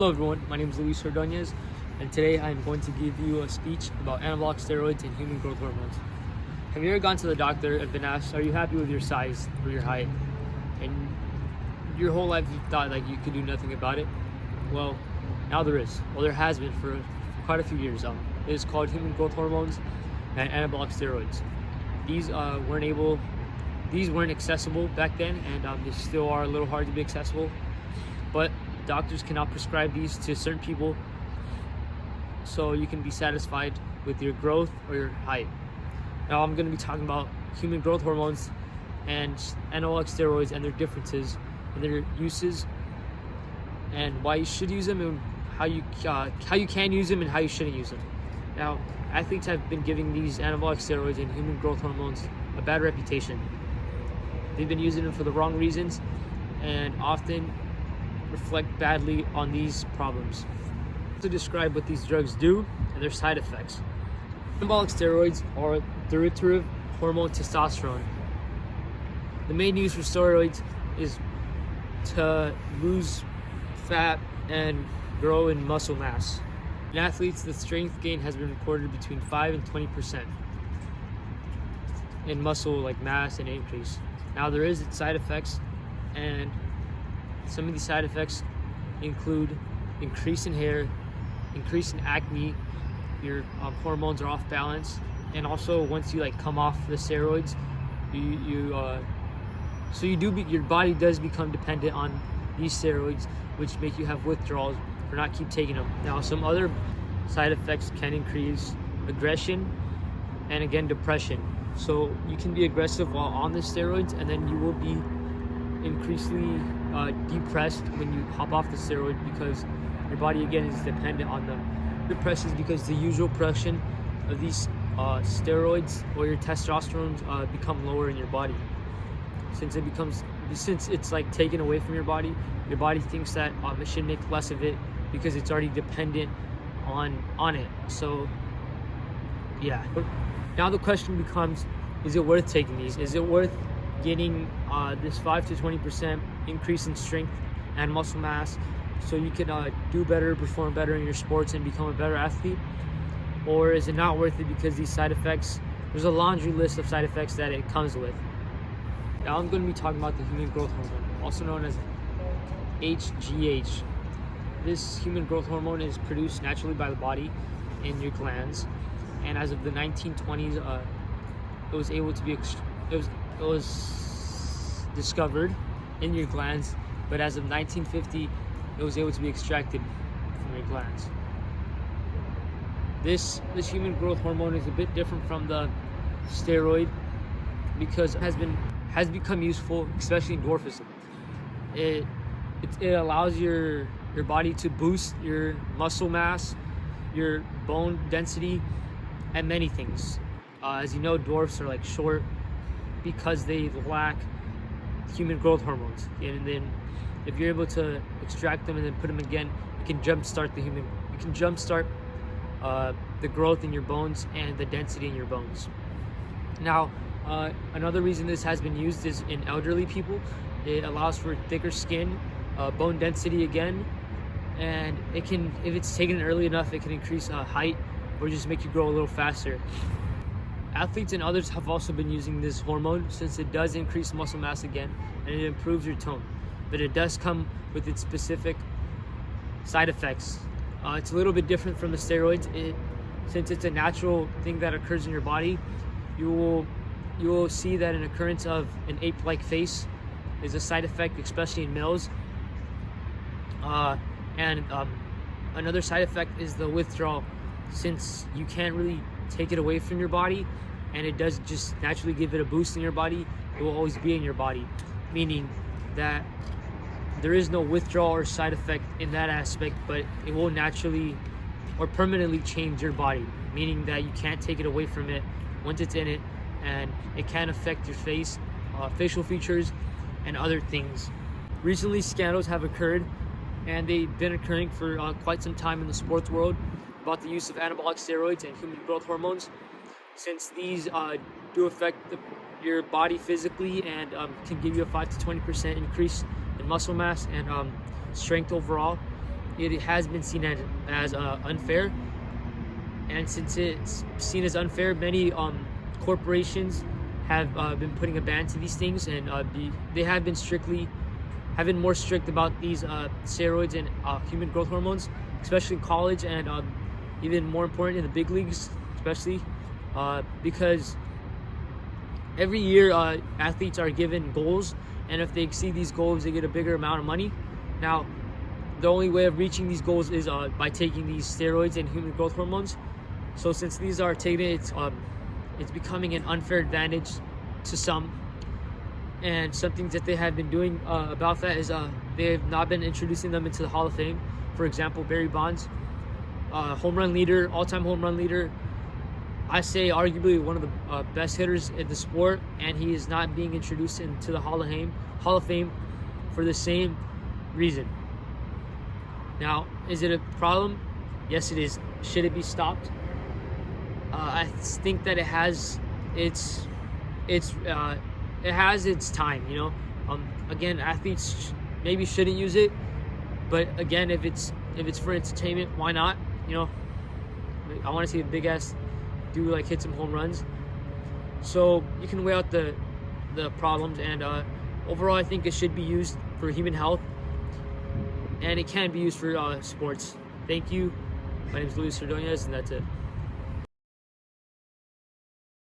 Hello everyone, my name is Luis Ordonez, and today I'm going to give you a speech about anabolic steroids and human growth hormones. Have you ever gone to the doctor and been asked, are you happy with your size or your height? And your whole life you thought like you could do nothing about it? Well, now there is. Well, there has been for quite a few years. It is called human growth hormones and anabolic steroids. These weren't accessible back then, and they still are a little hard to be accessible. But doctors cannot prescribe these to certain people, so you can be satisfied with your growth or your height. Now I'm going to be talking about human growth hormones and anabolic steroids and their differences and their uses, and why you should use them, and how you can use them and how you shouldn't use them. Now, athletes have been giving these anabolic steroids and human growth hormones a bad reputation. They've been using them for the wrong reasons and often reflect badly on these problems. To describe what these drugs do and their side effects. Anabolic steroids are derivative hormone testosterone. The main use for steroids is to lose fat and grow in muscle mass. In athletes, the strength gain has been recorded between 5 and 20% in muscle mass and increase. Now there is side effects, and some of these side effects include increase in hair, increase in acne, your hormones are off balance, and also once you come off the steroids, your body does become dependent on these steroids, which make you have withdrawals or not keep taking them. Now, some other side effects can increase aggression and again depression. So you can be aggressive while on the steroids, and then you will be increasingly depressed when you hop off the steroid, because your body again is dependent on them. Depressed is because the usual production of these steroids or your testosterone become lower in your body. Since it's taken away from your body thinks that it should make less of it because it's already dependent on it. So yeah. Now the question becomes, is it worth taking these? Is it worth getting this 5 to 20% increase in strength and muscle mass so you can do better, perform better in your sports, and become a better athlete? Or is it not worth it because these side effects, there's a laundry list of side effects that it comes with. Now I'm going to be talking about the human growth hormone, also known as HGH. This human growth hormone is produced naturally by the body in your glands, and as of the 1920s, it was discovered in your glands, but as of 1950, it was able to be extracted from your glands. This human growth hormone is a bit different from the steroid because it has become useful, especially in dwarfism. It allows your body to boost your muscle mass, your bone density, and many things. As you know, dwarfs are short because they lack human growth hormones, and then if you're able to extract them and then put them again, you can jumpstart the growth in your bones and the density in your bones. Now, another reason this has been used is in elderly people. It allows for thicker skin, bone density again, and if it's taken early enough, it can increase height or just make you grow a little faster. Athletes and others have also been using this hormone since it does increase muscle mass again and it improves your tone, but it does come with its specific side effects. It's a little bit different from the steroids. Since it's a natural thing that occurs in your body, you will see that an occurrence of an ape-like face is a side effect, especially in males. Another side effect is the withdrawal. Since you can't really take it away from your body, and it does just naturally give it a boost in your body, it will always be in your body, meaning that there is no withdrawal or side effect in that aspect, but it will naturally or permanently change your body, meaning that you can't take it away from it once it's in it, and it can affect your face, facial features, and other things. Recently, scandals have occurred, and they've been occurring for quite some time in the sports world about the use of anabolic steroids and human growth hormones, since these do affect your body physically and can give you a 5 to 20% increase in muscle mass and strength overall. it has been seen as unfair. And since it's seen as unfair, many corporations have been putting a ban to these things, and they have been more strict about these steroids and human growth hormones, especially in college, and even more important in the big leagues, especially because every year athletes are given goals, and if they exceed these goals, they get a bigger amount of money. Now, the only way of reaching these goals is by taking these steroids and human growth hormones. So since these are taken, it's becoming an unfair advantage to some. And some things that they have been doing about that is they have not been introducing them into the Hall of Fame. For example, Barry Bonds, home run leader, all-time home run leader. I say arguably one of the best hitters in the sport, and he is not being introduced into the Hall of Fame for the same reason. Now, is it a problem? Yes, it is. Should it be stopped? I think that it has its time. Again, athletes maybe shouldn't use it, but again, if it's for entertainment, why not? I want to see a big ass dude like hit some home runs. So you can weigh out the problems, and overall, I think it should be used for human health, and it can be used for sports. Thank you. My name is Luis Ordonez, and that's it.